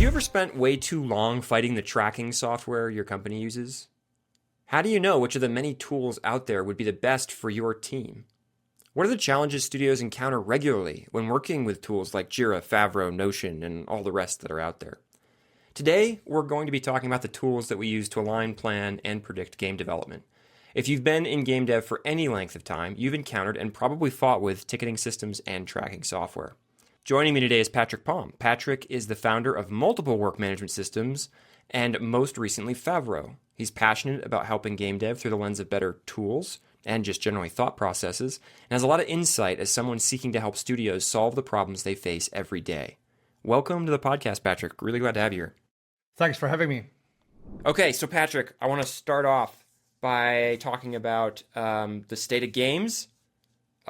you ever spent way too long fighting the tracking software your company uses? How do you know which of the many tools out there would be the best for your team? What are the challenges studios encounter regularly when working with tools like Jira, Favro, Notion, and all the rest that are out there? Today, we're going to be talking about the tools that we use to align, plan, and predict game development. If you've been in game dev for any length of time, you've encountered and probably fought with ticketing systems and tracking software. Joining me today is Patric Palm. Patric is the founder of multiple work management systems and most recently Favro. He's passionate about helping game dev through the lens of better tools and just generally thought processes, and has a lot of insight as someone seeking to help studios solve the problems they face every day. Welcome to the podcast, Patric. Really glad to have you here. Thanks for having me. Okay, so Patric, I want to start off by talking about the state of games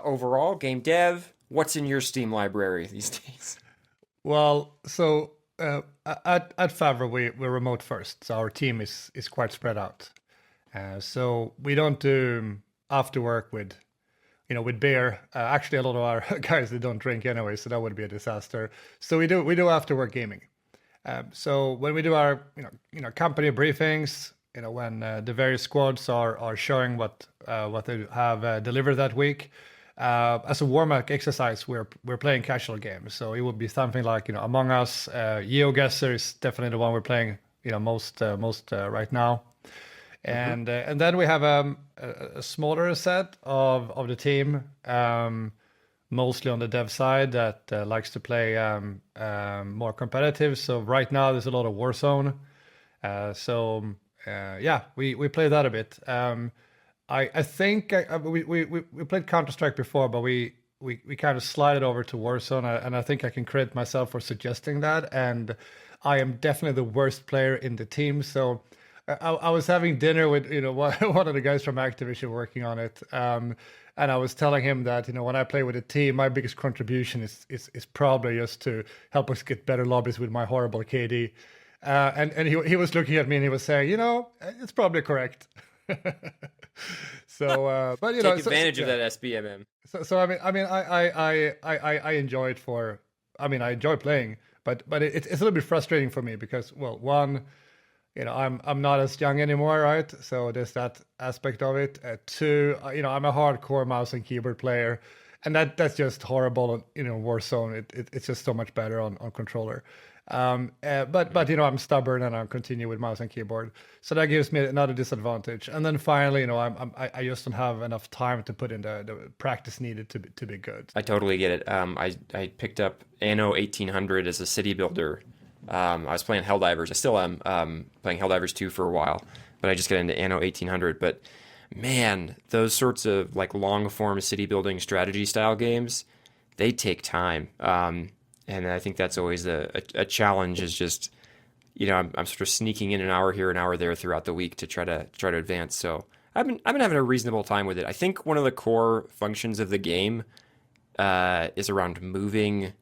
overall, game dev. What's in your Steam library these days? Well, so at Favro, we're remote first, so our team is quite spread out. So we don't do after work with beer. Actually, a lot of our guys, they don't drink anyway, so that would be a disaster. So we do after work gaming. So when we do our company briefings, when the various squads are showing what they have delivered that week, as a warm-up exercise, we're playing casual games. So it would be something like Among Us. GeoGuessr is definitely the one we're playing most right now. And then we have a smaller set of the team, mostly on the dev side, that likes to play more competitive. So right now there's a lot of Warzone. We play that a bit. I think we played Counter-Strike before, but we kind of slided over to Warzone, and I think I can credit myself for suggesting that. And I am definitely the worst player in the team, so. I was having dinner with one of the guys from Activision working on it, and I was telling him that when I play with a team, my biggest contribution is probably just to help us get better lobbies with my horrible KD, and he was looking at me and he was saying, it's probably correct. So, but take advantage of that SBMM. So I enjoy it I enjoy playing, but it's a little bit frustrating for me because, well, one. I'm not as young anymore, right? So there's that aspect of it. Two, I'm a hardcore mouse and keyboard player, and that's just horrible. Warzone, it's just so much better on controller. But I'm stubborn and I continue with mouse and keyboard, so that gives me another disadvantage. And then finally, I just don't have enough time to put in the practice needed to be good. I totally get it. I picked up Anno 1800 as a city builder. I was playing Helldivers. I still am playing Helldivers 2 for a while, but I just got into Anno 1800. But man, those sorts of like long form city building strategy style games, they take time. And I think that's always a challenge. Is just I'm sort of sneaking in an hour here, an hour there throughout the week to try to advance. So I've been having a reasonable time with it. I think one of the core functions of the game is around moving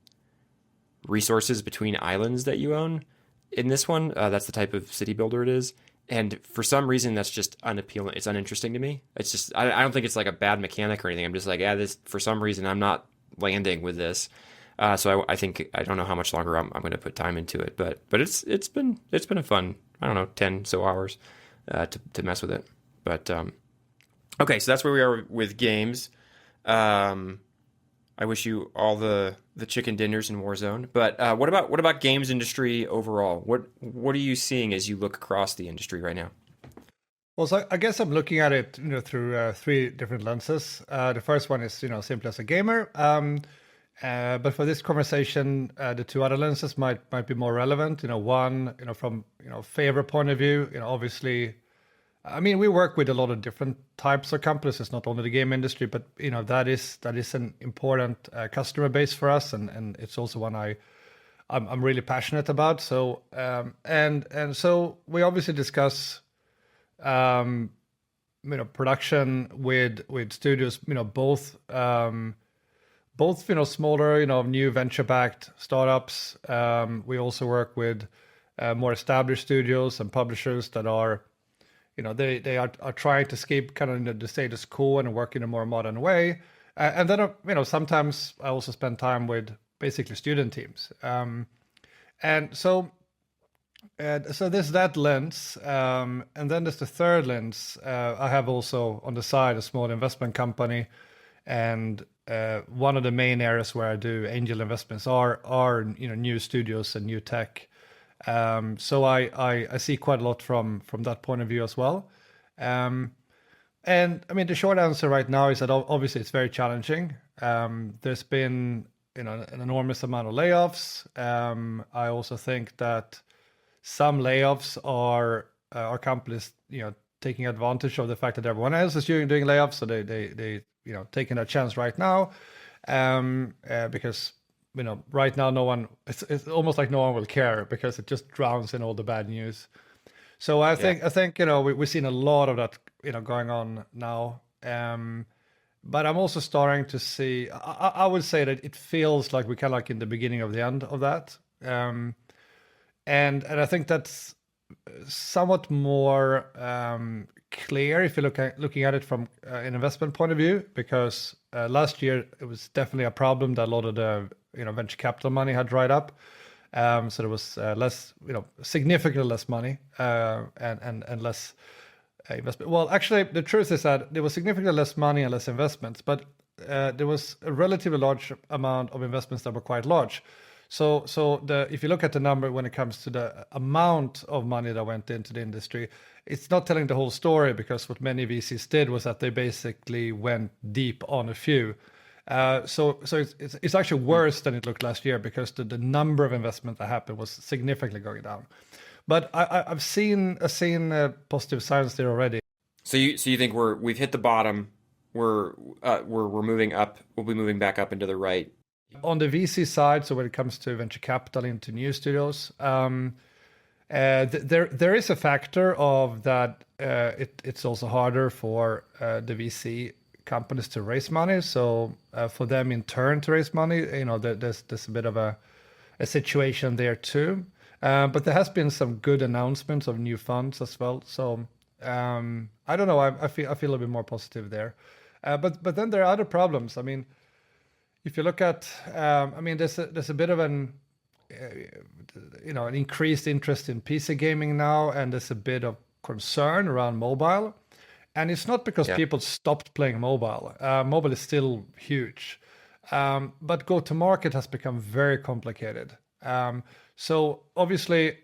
resources between islands that you own. In this one, that's the type of city builder it is, and for some reason that's just unappealing. It's uninteresting to me. It's just I don't think it's like a bad mechanic or anything. I'm just like, this for some reason I'm not landing with this. So I think I don't know how much longer I'm going to put time into it, but it's been a fun 10 so hours to mess with it. But okay, so that's where we are with games. I wish you all the chicken dinners in Warzone. But what about games industry overall? What are you seeing as you look across the industry right now? Well, so I guess I'm looking at it through three different lenses. The first one is simply as a gamer. But for this conversation, the two other lenses might be more relevant. One from Favro point of view. Obviously. I mean, we work with a lot of different types of companies. It's not only the game industry, but that is an important customer base for us, and it's also one I'm really passionate about. So and so we obviously discuss production with studios, both smaller, new venture-backed startups. We also work with more established studios and publishers that are, they are trying to escape kind of the status quo and work in a more modern way. And then, sometimes I also spend time with basically student teams. And so So there's that lens, and then there's the third lens. I have also on the side a small investment company, and one of the main areas where I do angel investments are new studios and new tech. So I see quite a lot from that point of view as well. And I mean, the short answer right now is that obviously it's very challenging. There's been an enormous amount of layoffs. I also think that some layoffs are companies taking advantage of the fact that everyone else is doing layoffs, so they taking a chance right now, because right now no one, it's almost like no one will care because it just drowns in all the bad news. So I think we've seen a lot of that going on now. But I'm also starting to see. I would say that it feels like we're kind of like in the beginning of the end of that. And I think that's somewhat more clear if you looking at it from an investment point of view, because last year it was definitely a problem that a lot of the venture capital money had dried up. So there was less, significantly less money and less investment. Well, actually, the truth is that there was significantly less money and less investments, but there was a relatively large amount of investments that were quite large. So if you look at the number when it comes to the amount of money that went into the industry, it's not telling the whole story, because what many VCs did was that they basically went deep on a few. So it's actually worse than it looked last year, because the number of investment that happened was significantly going down. But I've seen positive signs there already. So you think we've hit the bottom? We're moving up. We'll be moving back up into the right. On the VC side, so when it comes to venture capital into new studios, there is a factor of that. It's also harder for the VC companies to raise money. So for them in turn to raise money, there's a bit of a situation there too. But there has been some good announcements of new funds as well. So I don't know. I feel a little bit more positive there. But then there are other problems. I mean, if you look at, there's a bit of an increased interest in PC gaming now, and there's a bit of concern around mobile. And it's not because people stopped playing mobile. Mobile is still huge, but go-to-market has become very complicated. So obviously,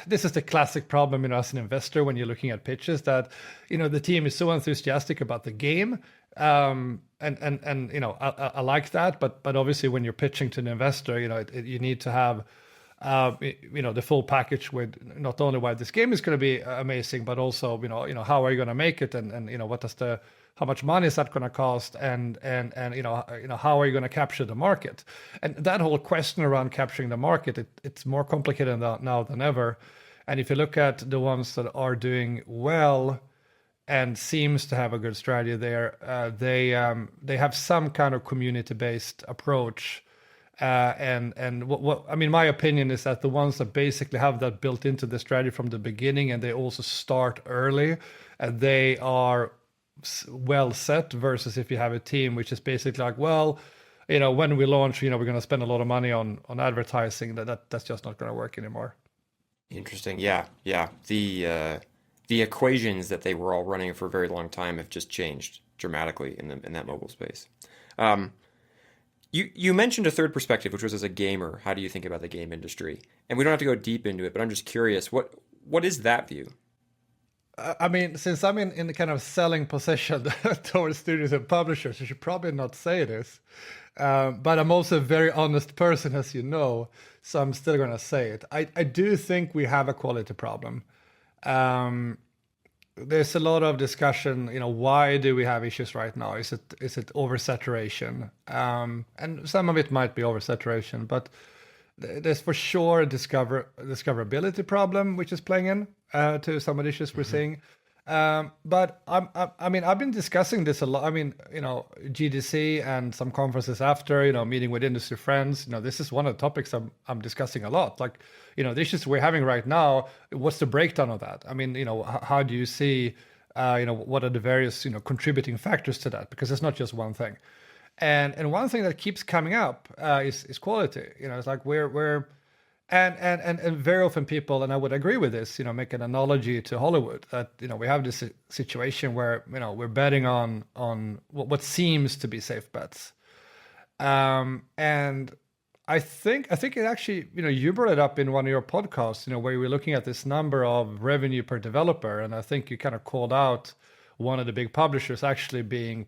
this is the classic problem, as an investor when you're looking at pitches, that, the team is so enthusiastic about the game. And I like that, but obviously when you're pitching to an investor, you need to have, the full package with not only why this game is going to be amazing, but also, how are you going to make it, and how much money is that going to cost, and how are you going to capture the market? And that whole question around capturing the market, it's more complicated now than ever. And if you look at the ones that are doing well and seems to have a good strategy there, they have some kind of community-based approach. My opinion is that the ones that basically have that built into the strategy from the beginning, and they also start early, they are well set, versus if you have a team which is basically like, well, when we launch, we're going to spend a lot of money on advertising, that's just not going to work anymore. Interesting. Yeah. The equations that they were all running for a very long time have just changed dramatically in that mobile space. You mentioned a third perspective, which was as a gamer. How do you think about the game industry? And we don't have to go deep into it, but I'm just curious, what is that view? Since I'm in the kind of selling position towards studios and publishers, I should probably not say this. But I'm also a very honest person, as you know, so I'm still going to say it. I do think we have a quality problem. There's a lot of discussion, why do we have issues right now? Is it oversaturation? And some of it might be oversaturation, but there's for sure a discoverability problem, which is playing in to some of the issues we're seeing. But I've been discussing this a lot. GDC and some conferences after, meeting with industry friends. This is one of the topics I'm discussing a lot. Like, the issues we're having right now, what's the breakdown of that? How do you see, what are the various, contributing factors to that? Because it's not just one thing. And one thing that keeps coming up is quality. It's like we're And very often people, and I would agree with this, make an analogy to Hollywood that, we have this situation where, we're betting on what seems to be safe bets. And I think it actually, you brought it up in one of your podcasts, where you were looking at this number of revenue per developer. And I think you kind of called out one of the big publishers actually doing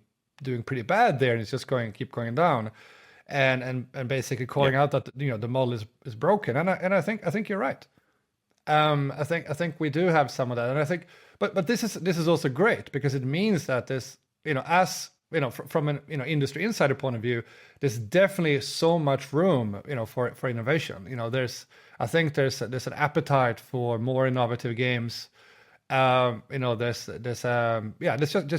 pretty bad there, and it's just keep going down. And basically calling out that the model is broken, and I think you're right. I think we do have some of that, and I think, but this is also great because it means that this, as from an industry insider point of view, there's definitely so much room for innovation. I think there's an appetite for more innovative games. There's there's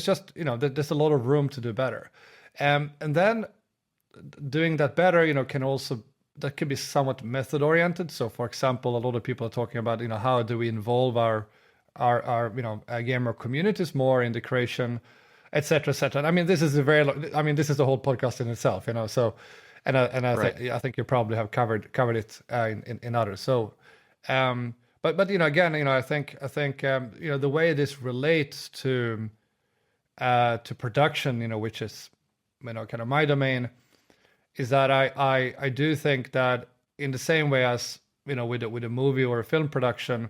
just there's a lot of room to do better, and then doing that better, that can be somewhat method oriented. So, for example, a lot of people are talking about, how do we involve our gamer communities more in the creation, et cetera, et cetera. I mean, this is this is a whole podcast in itself, So, I think you probably have covered it in others. So, but again, I think the way this relates to production, which is kind of my domain, is that I do think that in the same way as with a movie or a film production,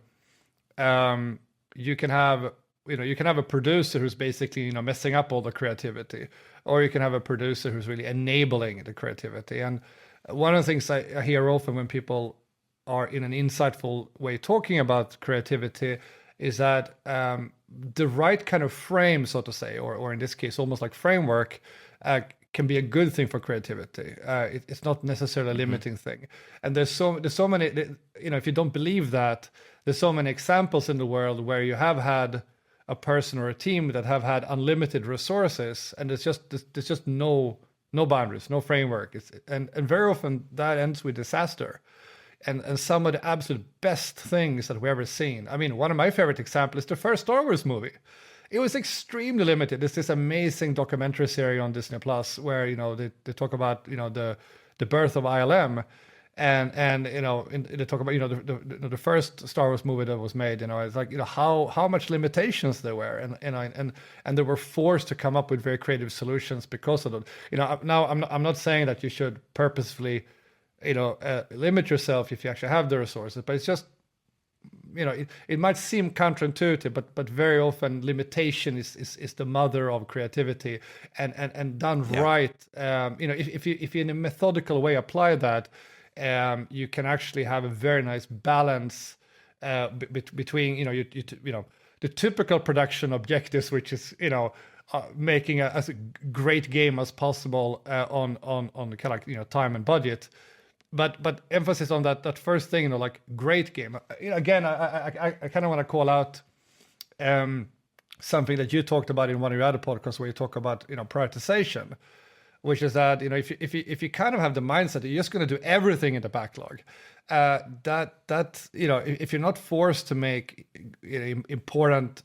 you can have a producer who's basically messing up all the creativity, or you can have a producer who's really enabling the creativity. And one of the things I hear often when people are in an insightful way talking about creativity is that the right kind of frame, so to say, or in this case almost like framework, can be a good thing for creativity. It's not necessarily a limiting thing. And there's so many, if you don't believe that, there's so many examples in the world where you have had a person or a team that have had unlimited resources, and there's just no boundaries, no framework. And very often that ends with disaster. And some of the absolute best things that we've ever seen. I mean, one of my favorite examples is the first Star Wars movie. It was extremely limited. There's this amazing documentary series on Disney Plus where they talk about the birth of ILM, and they talk about the first Star Wars movie that was made. It's like how much limitations there were, and they were forced to come up with very creative solutions because of that. Now I'm not saying that you should purposefully limit yourself if you actually have the resources, but it's just it might seem counterintuitive, but very often limitation is the mother of creativity, and done right. If you in a methodical way apply that, you can actually have a very nice balance between the typical production objectives, which is making as a great game as possible on kind of time and budget. But emphasis on that first thing, like great game. Again, I kind of want to call out something that you talked about in one of your other podcasts, where you talk about prioritization, which is that if you kind of have the mindset that you're just going to do everything in the backlog, if you're not forced to make important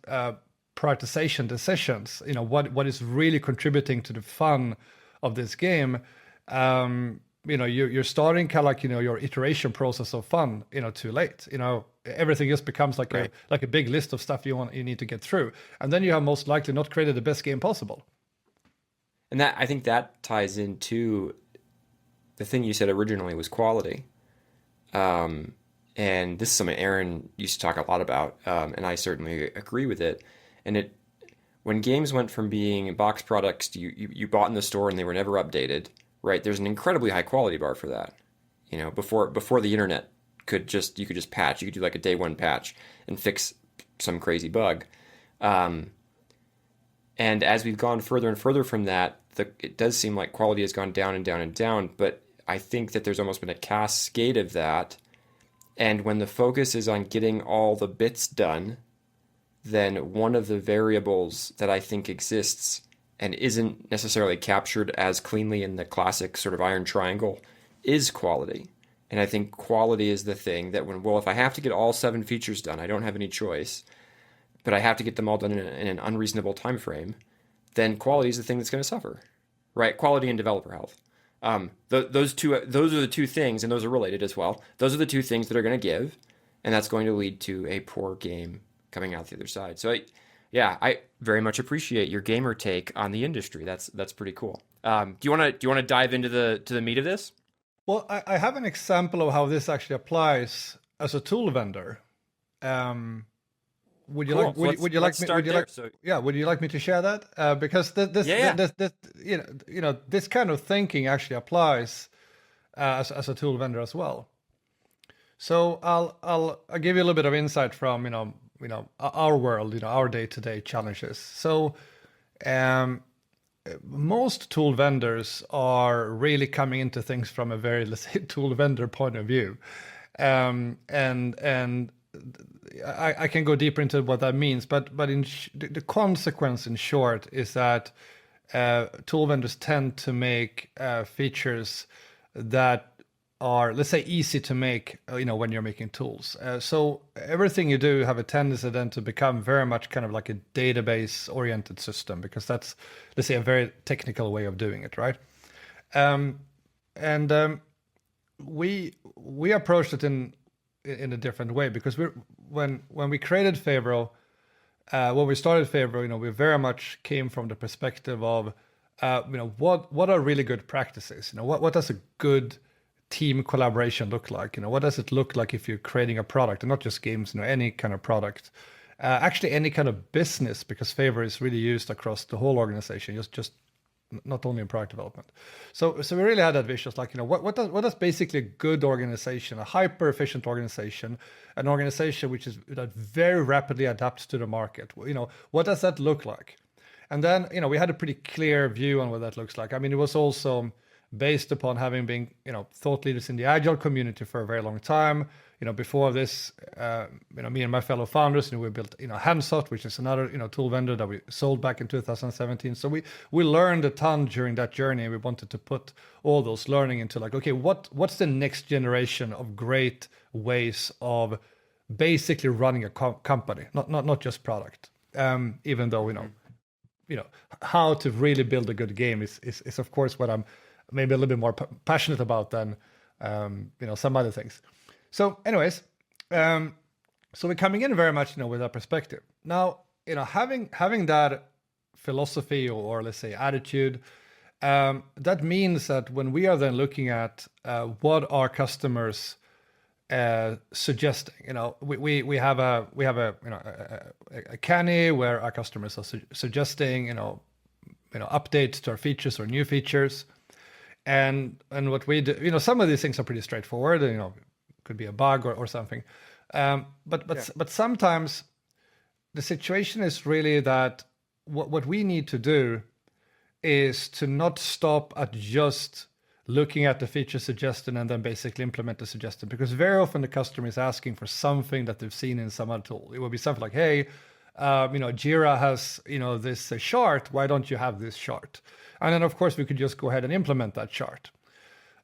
prioritization decisions, what is really contributing to the fun of this game. You're starting kind of like your iteration process of fun too late. Everything just becomes like a big list of stuff you need to get through, and then you have most likely not created the best game possible. And I think that ties into the thing you said originally was quality, and this is something Aaron used to talk a lot about, and I certainly agree with it. And when games went from being box products you bought in the store and they were never updated. Right, there's an incredibly high quality bar for that. Before the internet you could just patch. You could do like a day one patch and fix some crazy bug. And as we've gone further and further from that, it does seem like quality has gone down and down and down. But I think that there's almost been a cascade of that. And when the focus is on getting all the bits done, then one of the variables that I think exists and isn't necessarily captured as cleanly in the classic sort of iron triangle is quality. And I think quality is the thing that if I have to get all 7 features done, I don't have any choice, but I have to get them all done in an unreasonable time frame, then quality is the thing that's going to suffer, right? Quality and developer health. Those are the two things, and those are related as well. Those are the two things that are going to give, and that's going to lead to a poor game coming out the other side. So, I very much appreciate your gamer take on the industry. That's pretty cool. Do you want to dive into the meat of this? Well, I have an example of how this actually applies as a tool vendor. Would you Cool. like? Would you like me? Would you like? Yeah. Would you like me to share that? Because this, this kind of thinking actually applies as a tool vendor as well. So I'll give you a little bit of insight from our world, our day-to-day challenges. So most tool vendors are really coming into things from a very, let's say, tool vendor point of view, and I can go deeper into what that means, but the consequence in short is that tool vendors tend to make features that are, let's say, easy to make, when you're making tools. So everything you do have a tendency then to become very much kind of like a database-oriented system, because that's, let's say, a very technical way of doing it, right? We approached it in a different way, because when we created Favro, when we started Favro, we very much came from the perspective of, what are really good practices? What does a good team collaboration look like? What does it look like if you're creating a product, and not just games, any kind of product, actually any kind of business, because Favor is really used across the whole organization, just not only in product development. So we really had that vision, like, what does basically a good organization, a hyper efficient organization, an organization that very rapidly adapts to the market, what does that look like? And then, we had a pretty clear view on what that looks like. I mean, it was also based upon having been, thought leaders in the Agile community for a very long time. Before this, me and my fellow founders, we built, Handsoft, which is another, tool vendor that we sold back in 2017. So we learned a ton during that journey. We wanted to put all those learning into like, okay, what's the next generation of great ways of basically running a company, not just product. Even though, how to really build a good game is of course what I'm maybe a little bit more passionate about than, some other things. So anyways, so we're coming in very much, with that perspective. Now, having that philosophy or let's say attitude, that means that when we are then looking at what our customers suggesting, we have a canny where our customers are suggesting, updates to our features or new features. And what we do, some of these things are pretty straightforward, could be a bug or something. But sometimes the situation is really that what we need to do is to not stop at just looking at the feature suggestion and then basically implement the suggestion, because very often the customer is asking for something that they've seen in some other tool. It will be something like, hey, Jira has, this chart. Why don't you have this chart? And then, of course, we could just go ahead and implement that chart.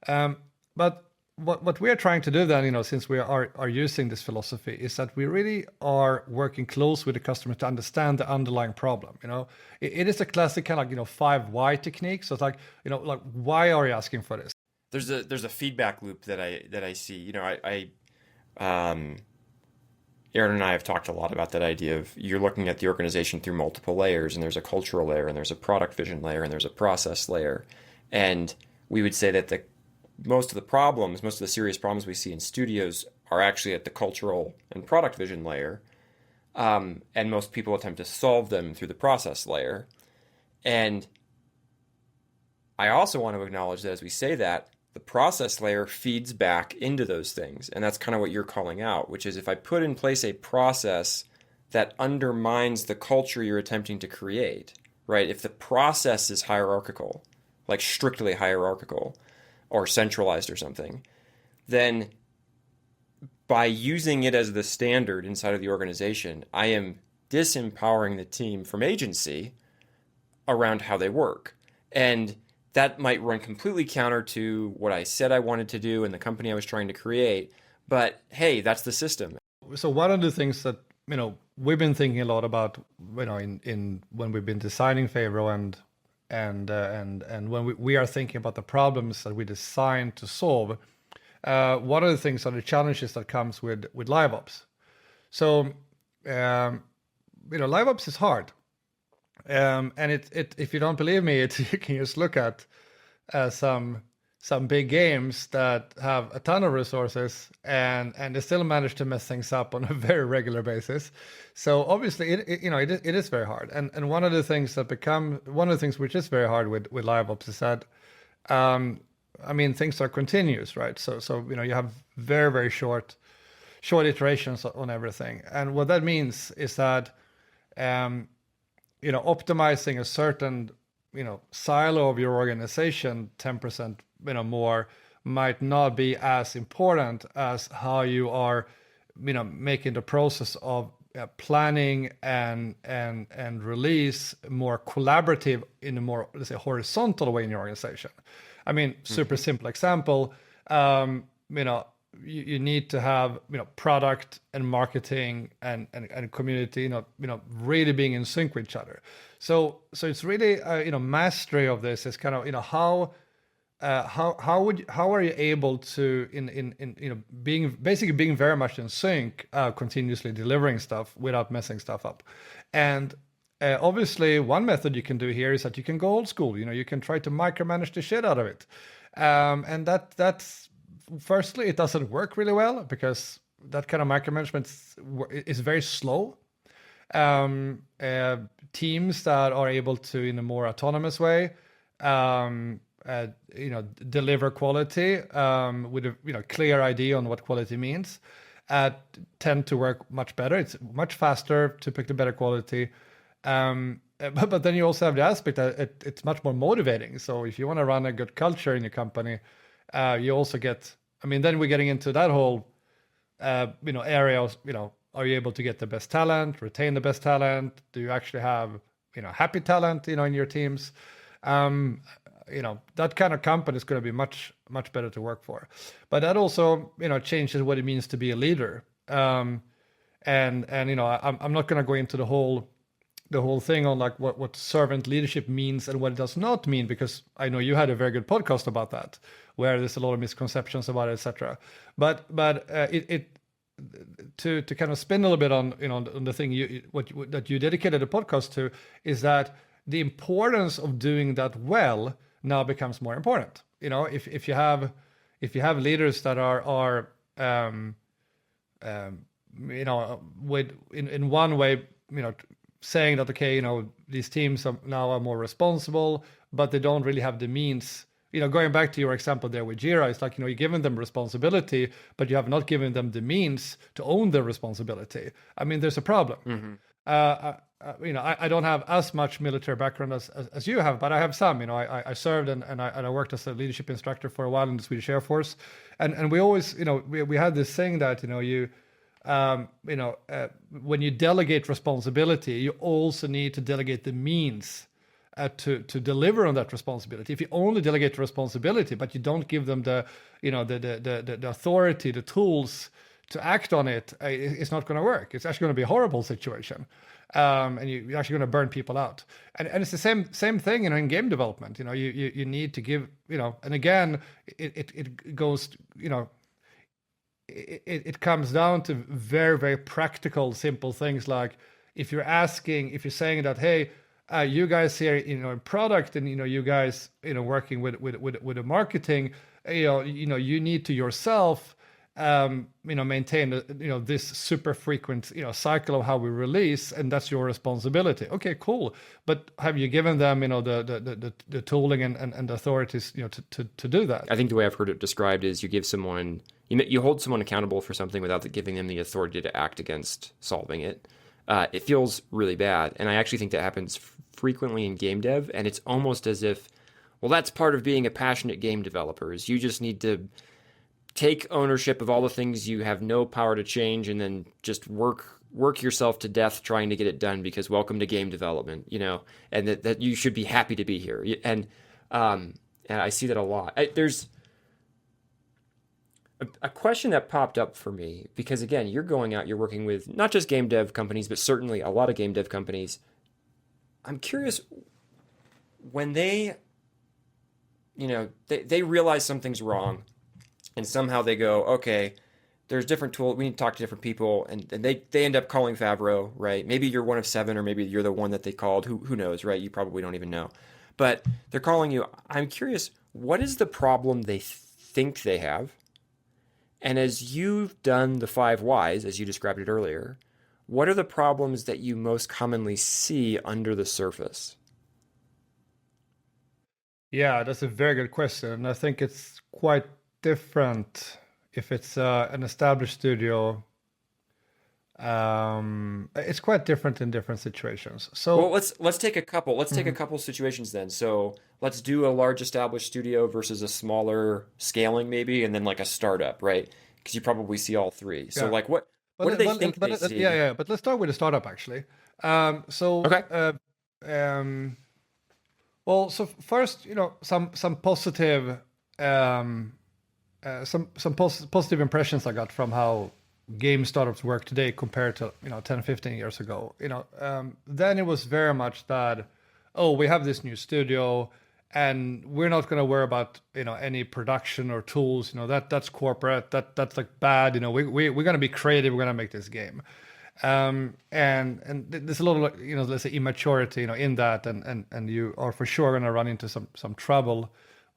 But what we are trying to do then, since we are using this philosophy, is that we really are working close with the customer to understand the underlying problem. It is a classic kind of like, 5 why technique. So it's like, like, why are you asking for this? There's a feedback loop that I see. Aaron and I have talked a lot about that idea of you're looking at the organization through multiple layers, and there's a cultural layer, and there's a product vision layer, and there's a process layer. And we would say that most of the serious problems we see in studios are actually at the cultural and product vision layer. And most people attempt to solve them through the process layer. And I also want to acknowledge that as we say that, the process layer feeds back into those things. And that's kind of what you're calling out, which is if I put in place a process that undermines the culture you're attempting to create, right? If the process is hierarchical, like strictly hierarchical or centralized or something, then by using it as the standard inside of the organization, I am disempowering the team from agency around how they work. And that might run completely counter to what I said I wanted to do and the company I was trying to create. But hey, that's the system. So one of the things that, we've been thinking a lot about, in when we've been designing Favro and when we are thinking about the problems that we designed to solve, one of the things are the challenges that comes with LiveOps. So LiveOps is hard, and it if you don't believe me, you can just look at some big games that have a ton of resources and they still manage to mess things up on a very regular basis. So obviously it is very hard. And one of the things which is very hard with LiveOps is that things are continuous, right? So you have very, very short iterations on everything. And what that means is that optimizing a certain silo of your organization 10% more might not be as important as how you are making the process of planning and release more collaborative in a more, let's say, horizontal way in your organization. Super simple example, you need to have product and marketing and community really being in sync with each other. So it's really mastery of this is kind of how are you able to in being very much in sync, continuously delivering stuff without messing stuff up. And obviously one method you can do here is that you can go old school. You can try to micromanage the shit out of it, and that's firstly, it doesn't work really well because that kind of micromanagement is very slow. Teams that are able to, in a more autonomous way, deliver quality with a clear idea on what quality means, tend to work much better. It's much faster, typically better quality. But then you also have the aspect that it's much more motivating. So if you want to run a good culture in your company, you also get. Then we're getting into that whole, area of, are you able to get the best talent, retain the best talent? Do you actually have, happy talent, in your teams? That kind of company is going to be much, much better to work for. But that also, changes what it means to be a leader. I'm not going to go into the whole thing on like what servant leadership means and what it does not mean, because I know you had a very good podcast about that, where there's a lot of misconceptions about it, etc. But to kind of spin a little bit on on the thing that you dedicated a podcast to is that the importance of doing that well now becomes more important. If you have leaders that are with in one way saying that, okay, these teams are now more responsible, but they don't really have the means. Going back to your example there with Jira, it's like, you're giving them responsibility, but you have not given them the means to own their responsibility. There's a problem. Mm-hmm. I don't have as much military background as you have, but I have some. I served and I worked as a leadership instructor for a while in the Swedish Air Force, and we always, we had this saying that when you delegate responsibility, you also need to delegate the means to deliver on that responsibility. If you only delegate the responsibility, but you don't give them the authority, the tools to act on it, it's not going to work. It's actually going to be a horrible situation, and you're actually going to burn people out. And it's the same thing, in game development. You need to give, and again, it goes, it comes down to very, very practical, simple things like if you're saying that, hey, you guys here, in product, and you guys, working with the marketing, you need to yourself, maintain this super frequent, cycle of how we release, and that's your responsibility. Okay, cool. But have you given them, the tooling and the authorities, to do that? I think the way I've heard it described is you give someone, you hold someone accountable for something without giving them the authority to act against solving it. It feels really bad. And I actually think that happens frequently in game dev. And it's almost as if, well, that's part of being a passionate game developer, is you just need to take ownership of all the things you have no power to change and then just work yourself to death trying to get it done, because welcome to game development, and that you should be happy to be here. And I see that a lot. There's a question that popped up for me, because again, you're going out, you're working with not just game dev companies, but certainly a lot of game dev companies. I'm curious, when they, they realize something's wrong, and somehow they go, okay, there's different tools. We need to talk to different people, and they end up calling Favro, right? Maybe you're one of seven, or maybe you're the one that they called. Who knows, right? You probably don't even know, but they're calling you. I'm curious, what is the problem they think they have? And as you've done the 5 whys, as you described it earlier, what are the problems that you most commonly see under the surface? Yeah, that's a very good question. And I think it's quite different if it's an established studio. It's quite different in different situations. So, Well, let's take a couple. Let's take a couple situations then. So let's do a large established studio versus a smaller scaling maybe, and then like a startup, right? Because you probably see all three. So yeah, like what do they think they see? yeah. But let's start with a startup actually. So, Okay. um, well, so first, some positive, positive impressions I got from how game startups work today compared to 10, 15 years ago. Then it was very much that, oh, we have this new studio, and we're not going to worry about any production or tools. That's corporate. That's like bad. We're going to be creative. We're going to make this game. And there's a lot of let's say immaturity in that, and you are for sure going to run into some trouble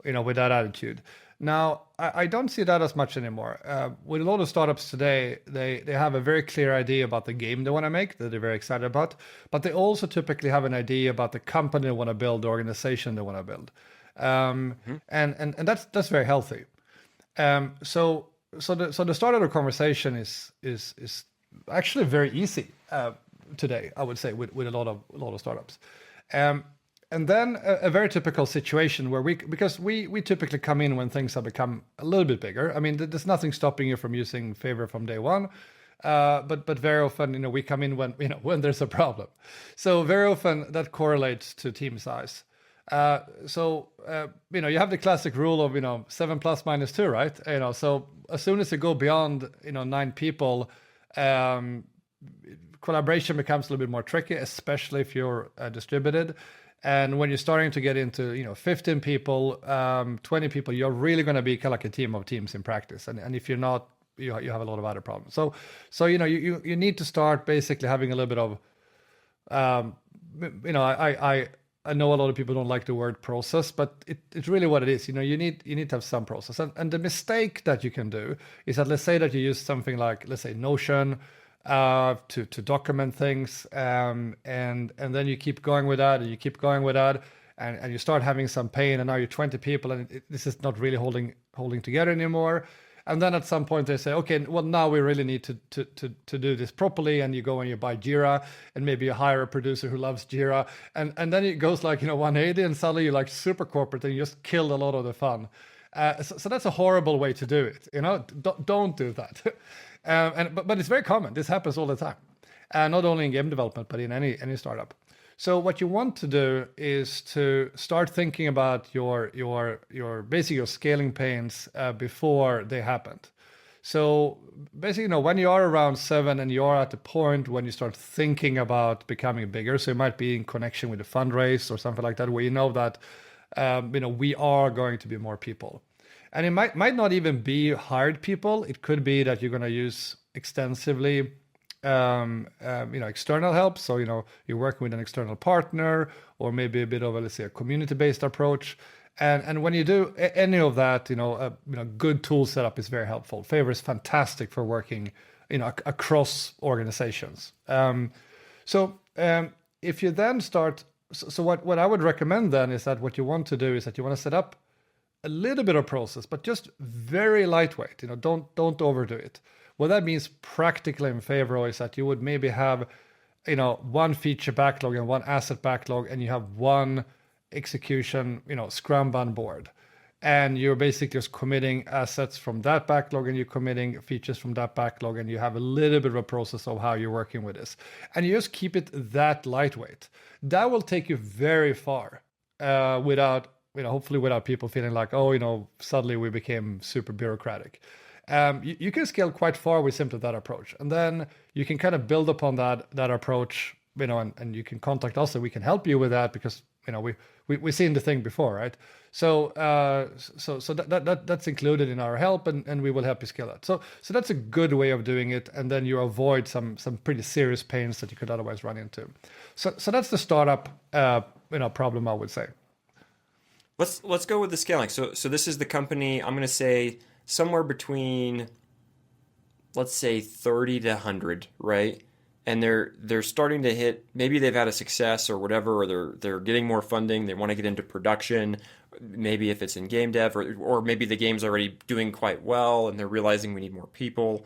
with that attitude. Now I don't see that as much anymore. With a lot of startups today, they have a very clear idea about the game they want to make, that they're very excited about, but they also typically have an idea about the company they want to build, the organization they want to build. And that's very healthy. So the start of the conversation is actually very easy today, I would say, with a lot of startups. And then a very typical situation where because we typically come in when things have become a little bit bigger. I mean, there's nothing stopping you from using Favor from day one, but very often, we come in when there's a problem. So very often that correlates to team size. So you have the classic rule of 7 plus minus 2, right? So as soon as you go beyond 9 people, collaboration becomes a little bit more tricky, especially if you're distributed. And when you're starting to get into 15 people, 20 people, you're really going to be kind of like a team of teams in practice. And if you're not, you have a lot of other problems. So you need to start basically having a little bit of I know a lot of people don't like the word process, but it's really what it is. You need to have some process. And the mistake that you can do is that, let's say that you use something like, let's say, Notion to document things, and then you keep going with that, and you keep going with that, and you start having some pain, and now you're 20 people, and this is not really holding together anymore. And then at some point they say, okay, well, now we really need to do this properly. And you go and you buy Jira, and maybe you hire a producer who loves Jira. And then it goes like, 180, and suddenly you're like super corporate, and you just killed a lot of the fun. So that's a horrible way to do it. Don't do that. But it's very common. This happens all the time. Not only in game development, but in any startup. So what you want to do is to start thinking about your basically your scaling pains before they happened. So basically, when you are around 7 and you're at the point when you start thinking about becoming bigger, so it might be in connection with a fundraise or something like that, where you know that we are going to be more people. And it might not even be hired people. It could be that you're going to use extensively external help. So, you're working with an external partner, or maybe a bit of let's say, a community-based approach. And when you do any of that, a good tool setup is very helpful. Favor is fantastic for working, across organizations. If you then start, so what I would recommend then is that what you want to do is that you want to set up a little bit of process, but just very lightweight. Don't overdo it. What that means practically in Favro is that you would maybe have, one feature backlog and one asset backlog, and you have one execution, Scrum board. And you're basically just committing assets from that backlog, and you're committing features from that backlog, and you have a little bit of a process of how you're working with this. And you just keep it that lightweight. That will take you very far without, hopefully without people feeling like, suddenly we became super bureaucratic. You can scale quite far with simply that approach. And then you can kind of build upon that approach, and you can contact us and we can help you with that, because we've seen the thing before, right? So that's included in our help, and we will help you scale that. So that's a good way of doing it, and then you avoid some pretty serious pains that you could otherwise run into. So that's the startup problem, I would say. Let's go with the scaling. So this is the company. I'm going to say somewhere between, let's say 30 to 100, right? And they're starting to hit. Maybe they've had a success or whatever, or they're getting more funding. They want to get into production. Maybe if it's in game dev, or maybe the game's already doing quite well, and they're realizing we need more people.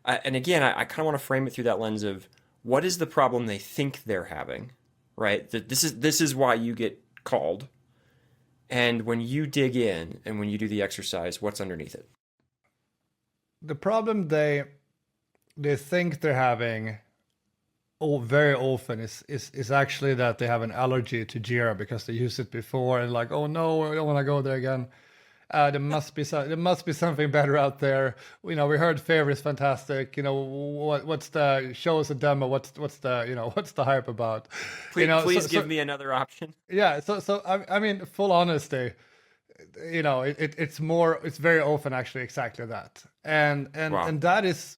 And again, I kind of want to frame it through that lens of what is the problem they think they're having, right? That this is why you get called. And when you dig in and when you do the exercise, what's underneath it? The problem they think they're having very often is actually that they have an allergy to Jira because they used it before and like, oh no, I don't want to go there again. There must be something better out there. We heard Favro is fantastic. What's the show us a demo? What's the hype about? Please give me another option. Yeah. So I mean, full honesty, it's very often actually exactly that, and Wow. and that is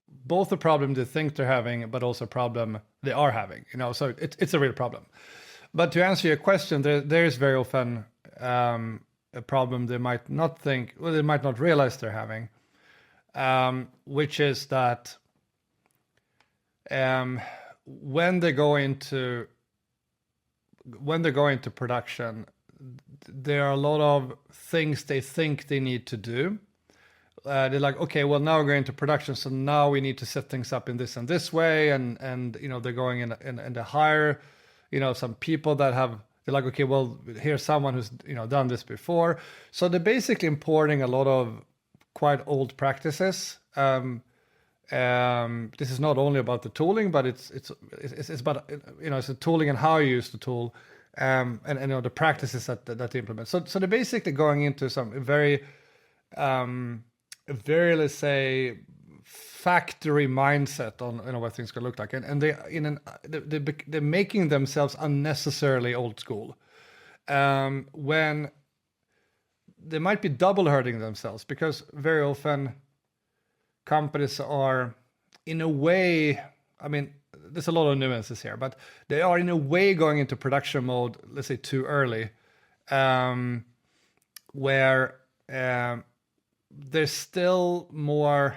both a problem they think they're having, but also a problem they are having. So it's a real problem. But to answer your question, there is very often a problem they might not they might not realize they're having, which is that when they go into production, there are a lot of things they think they need to do. They're like, okay, well, now we're going into production, so now we need to set things up in this and this way, and they're going in the hire, some people that have. They're like, okay, well, here's someone who's done this before. So they're basically importing a lot of quite old practices. This is not only about the tooling, but it's about it's the tooling and how you use the tool, and the practices that they implement. So they're basically going into some very let's say factory mindset on what things could look like, and they're making themselves unnecessarily old school, when they might be double hurting themselves, because very often companies are in a way, I mean, there's a lot of nuances here, but they are in a way going into production mode, let's say too early, where there's still more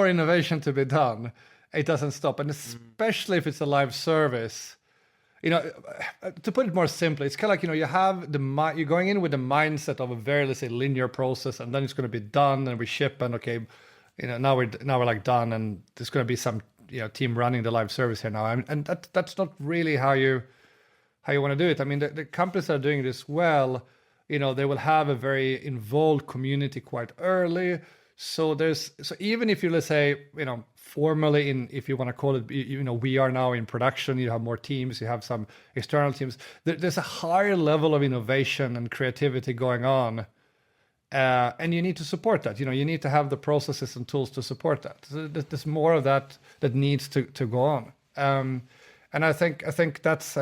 innovation to be done. It doesn't stop, and especially if it's a live service. To put it more simply, it's kind of like you have you're going in with the mindset of a very, let's say, linear process, and then it's going to be done, and we ship, and okay, now we're like done, and there's going to be some team running the live service here now, and that's not really how you want to do it. I mean, the companies that are doing this well, they will have a very involved community quite early. So even if you, let's say, formally if you want to call it, we are now in production, you have more teams, you have some external teams, there's a higher level of innovation and creativity going on. And you need to support that. You need to have the processes and tools to support that. So there's more of that needs to go on. And I think that's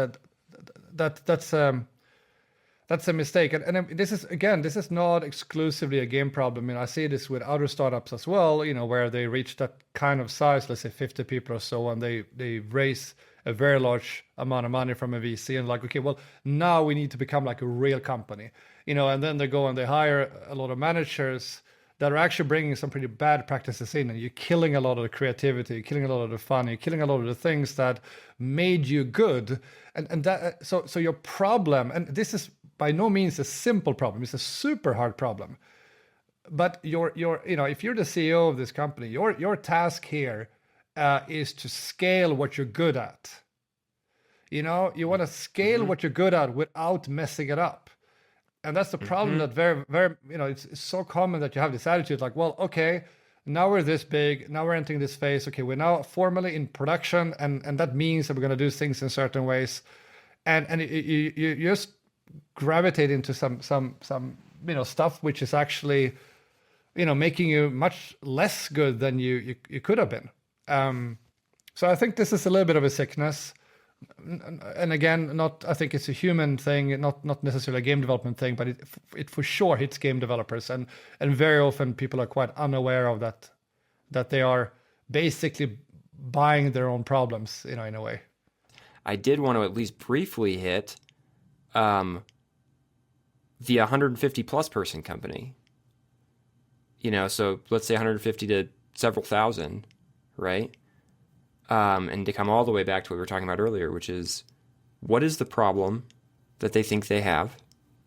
a mistake. And this is not exclusively a game problem. I see this with other startups as well, where they reach that kind of size, let's say 50 people or so, and they raise a very large amount of money from a VC, and like, okay, well, now we need to become like a real company, and then they go and they hire a lot of managers that are actually bringing some pretty bad practices in, and you're killing a lot of the creativity, you're killing a lot of the fun, you're killing a lot of the things that made you good. And that, so your problem, and this is by no means a simple problem, it's a super hard problem. But if you're the CEO of this company, your task here is to scale what you're good at. You want to scale what you're good at without messing it up. And that's the problem that very, very, it's so common that you have this attitude like, well, okay, now we're this big, now we're entering this phase. Okay, we're now formally in production, and that means that we're going to do things in certain ways. And you just gravitate into some stuff which is actually, making you much less good than you could have been. So I think this is a little bit of a sickness and again, not, I think it's a human thing, not necessarily a game development thing, but it for sure hits game developers, and very often people are quite unaware of that they are basically buying their own problems, in a way. I did want to at least briefly hit the 150 plus person company. So let's say 150 to several thousand, right? And to come all the way back to what we were talking about earlier, which is, what is the problem that they think they have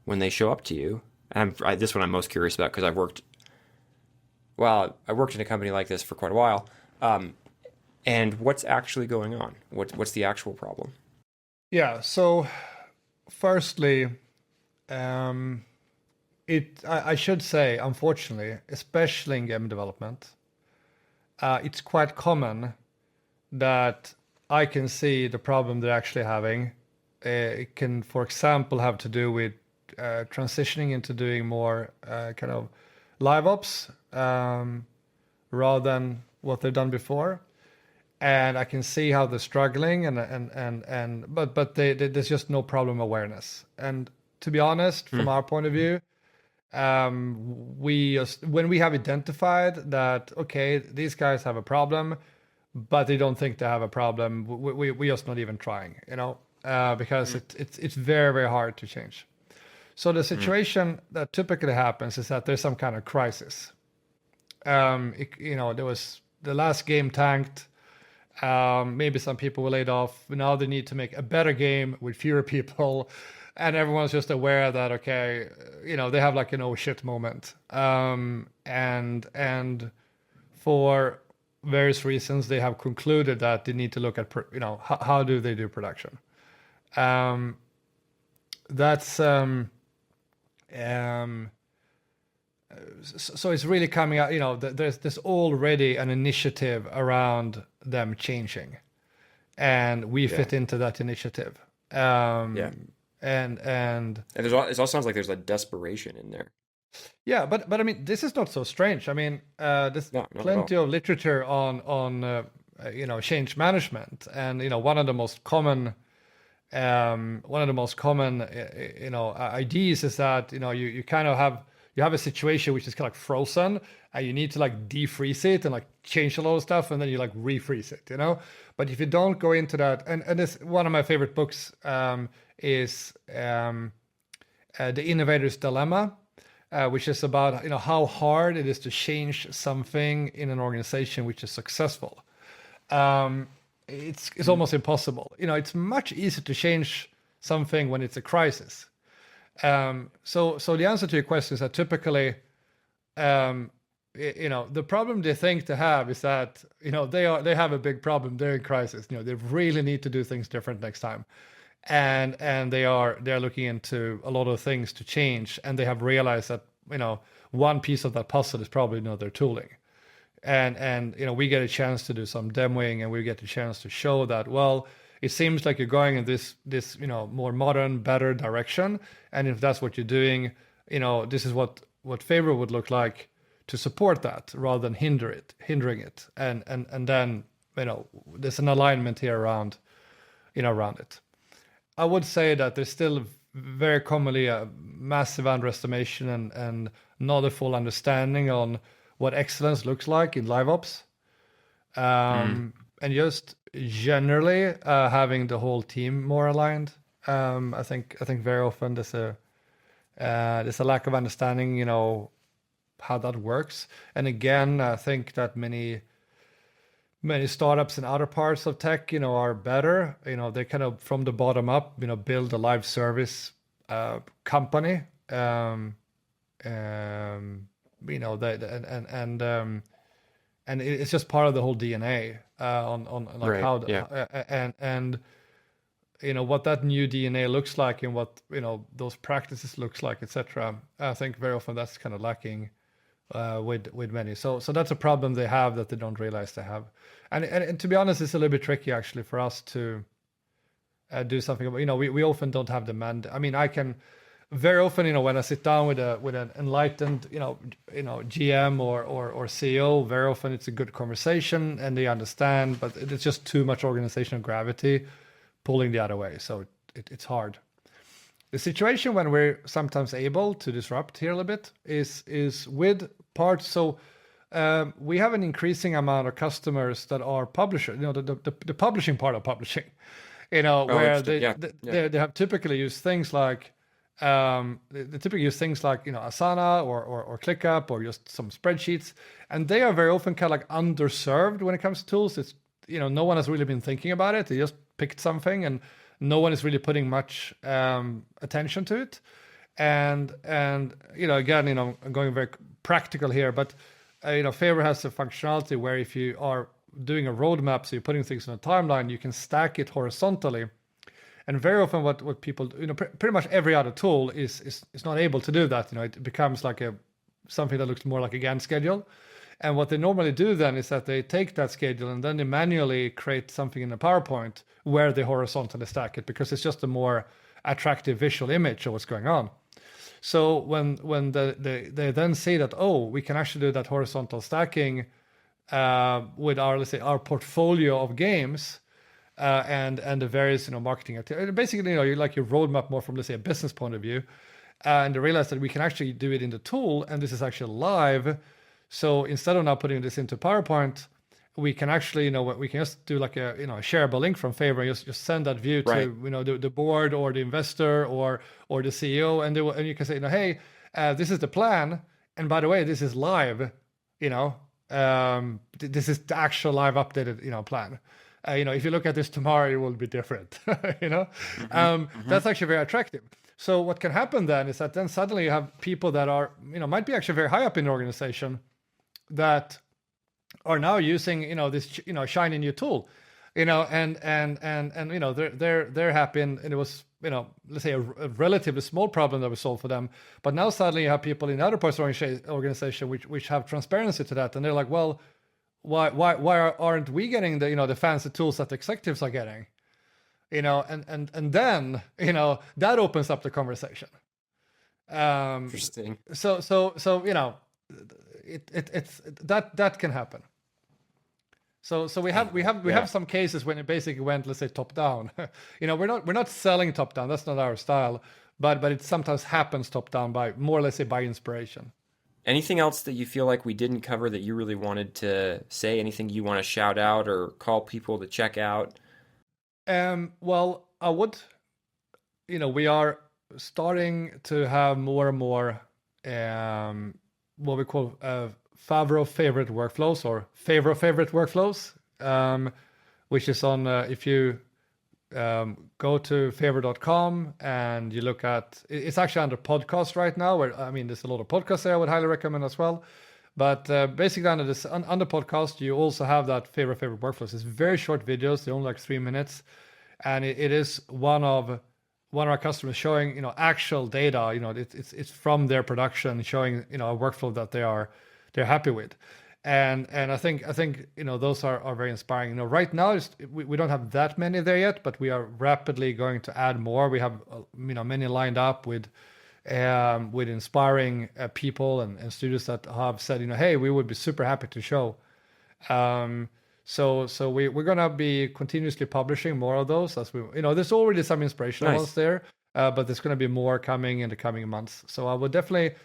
when they show up to you? And this one I'm most curious about, because I worked in a company like this for quite a while. And what's actually going on? What's the actual problem? Yeah. So, firstly, I should say, unfortunately, especially in game development, it's quite common that I can see the problem they're actually having. It can, for example, have to do with transitioning into doing more kind of LiveOps rather than what they've done before. And I can see how they're struggling, but there's just no problem awareness. And to be honest, from our point of view, when we have identified that, okay, these guys have a problem, but they don't think they have a problem, we just not even trying, because it's very, very hard to change. So the situation that typically happens is that there's some kind of crisis. There was the last game tanked. Maybe some people were laid off. Now they need to make a better game with fewer people, and everyone's just aware that, okay, they have like an oh shit moment. And for various reasons, they have concluded that they need to look at, how do they do production. So it's really coming out, there's already an initiative around them changing, and we fit into that initiative. And it also sounds like there's a desperation in there. Yeah, but I mean, this is not so strange. I mean, there's plenty of literature on change management, and one of the most common ideas is that you kind of have a situation which is kind of like frozen, and you need to like defreeze it and like change a lot of stuff, and then you like refreeze it, But if you don't go into that, and this one of my favorite books is The Innovator's Dilemma, which is about how hard it is to change something in an organization which is successful. It's almost impossible. It's much easier to change something when it's a crisis. So the answer to your question is that typically, the problem they think they have is that they have a big problem. They're in crisis. They really need to do things different next time, and they're looking into a lot of things to change, and they have realized that one piece of that puzzle is probably their tooling, and we get a chance to do some demoing, and we get a chance to show that, well, it seems like you're going in this more modern, better direction. And if that's what you're doing, this is what Favro would look like to support that rather than hindering it. And then, there's an alignment here around it. I would say that there's still very commonly a massive underestimation and not a full understanding on what excellence looks like in LiveOps. And just generally having the whole team more aligned. I think very often there's a lack of understanding, how that works. And again, I think that many startups in other parts of tech, are better. They kind of from the bottom up, build a live service company. And it's just part of the whole DNA on like right, how yeah. and what that new DNA looks like, and what those practices looks like, etc. I think very often that's kind of lacking with many. So that's a problem they have that they don't realize they have. And to be honest, it's a little bit tricky actually for us to do something about. We often don't have the mandate. I mean, I can. Very often, when I sit down with an enlightened, GM or CEO, very often it's a good conversation and they understand, but it's just too much organizational gravity pulling the other way. So it's hard. The situation when we're sometimes able to disrupt here a little bit is with parts. So we have an increasing amount of customers that are publishers, the publishing part of publishing, where they have typically used things like Asana or ClickUp or just some spreadsheets, and they are very often kind of like underserved when it comes to tools. It's no one has really been thinking about it. They just picked something, and no one is really putting much attention to it. And again, I'm going very practical here, but Favro has a functionality where if you are doing a roadmap, so you're putting things on a timeline, you can stack it horizontally. And very often what people, pretty much every other tool is not able to do that. It becomes like something that looks more like a Gantt schedule. And what they normally do then is that they take that schedule and then they manually create something in a PowerPoint where they horizontally stack it, because it's just a more attractive visual image of what's going on. So when they then see that, we can actually do that horizontal stacking with our portfolio of games, and the various marketing activities. Basically, you like your roadmap more from, let's say, a business point of view, and they realize that we can actually do it in the tool, and this is actually live. So instead of now putting this into PowerPoint, we can actually, we can just do like a shareable link from Favro, and just send that view to the board or the investor or the CEO, and you can say, hey, this is the plan, and by the way, this is live. This is the actual live updated plan. If you look at this tomorrow, it will be different. That's actually very attractive. So what can happen then is that then suddenly you have people that are, might be actually very high up in the organization that are now using, this, shiny new tool, and they're happy, and it was, let's say a relatively small problem that was solved for them. But now suddenly you have people in other parts of the organization which have transparency to that, and they're like, well, why aren't we getting the fancy tools that the executives are getting? And then that opens up the conversation. Interesting. So it's that can happen. So we have some cases when it basically went, let's say, top down. We're not selling top down. That's not our style. But it sometimes happens top down by more, let's say, by inspiration. Anything else that you feel like we didn't cover that you really wanted to say? Anything you want to shout out or call people to check out? Well, I would, we are starting to have more and more what we call Favro favorite workflows, or Favro favorite workflows, which is on, if you go to favro.com and you look at, it's actually under podcast right now, where, there's a lot of podcasts there I would highly recommend as well. But basically under podcast, you also have that favorite workflows. It's very short videos. They're only like 3 minutes. And it is one of our customers showing, actual data, it's from their production, showing, a workflow that they're happy with. And I think those are very inspiring. Right now we don't have that many there yet, but we are rapidly going to add more. We have many lined up with inspiring people and studios that have said, hey, we would be super happy to show. So we're gonna be continuously publishing more of those as we, there's already some inspirational ones there, but there's gonna be more coming in the coming months. So I would definitely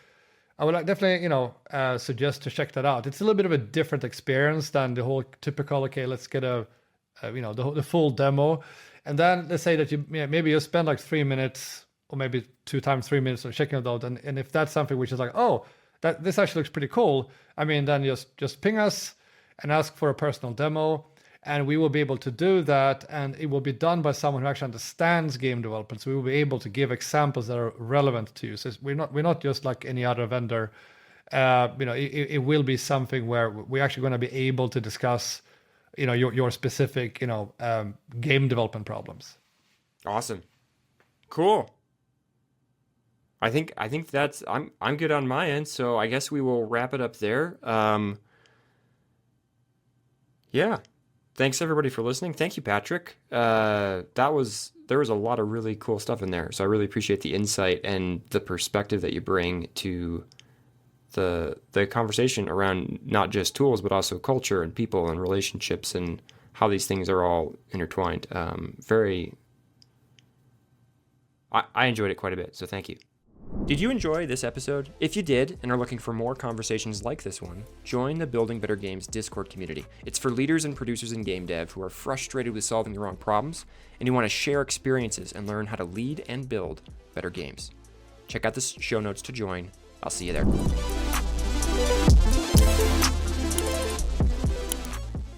suggest to check that out. It's a little bit of a different experience than the whole typical, okay, let's get the full demo. And then let's say that maybe you spend like 3 minutes or maybe 2 times 3 minutes on checking it out. And if that's something which is like, this actually looks pretty cool, then just ping us and ask for a personal demo. And we will be able to do that, and it will be done by someone who actually understands game development. So we will be able to give examples that are relevant to you. So we're not just like any other vendor. It will be something where we're actually going to be able to discuss, your specific, game development problems. Awesome, cool. I think that's I'm good on my end. So I guess we will wrap it up there. Yeah. Thanks everybody for listening. Thank you, Patric. There was a lot of really cool stuff in there. So I really appreciate the insight and the perspective that you bring to the conversation around not just tools, but also culture and people and relationships and how these things are all intertwined. Very, I enjoyed it quite a bit, so thank you. Did you enjoy this episode? If you did and are looking for more conversations like this one, join the Building Better Games Discord community. It's for leaders and producers in game dev who are frustrated with solving the wrong problems and who want to share experiences and learn how to lead and build better games. Check out the show notes to join. I'll see you there.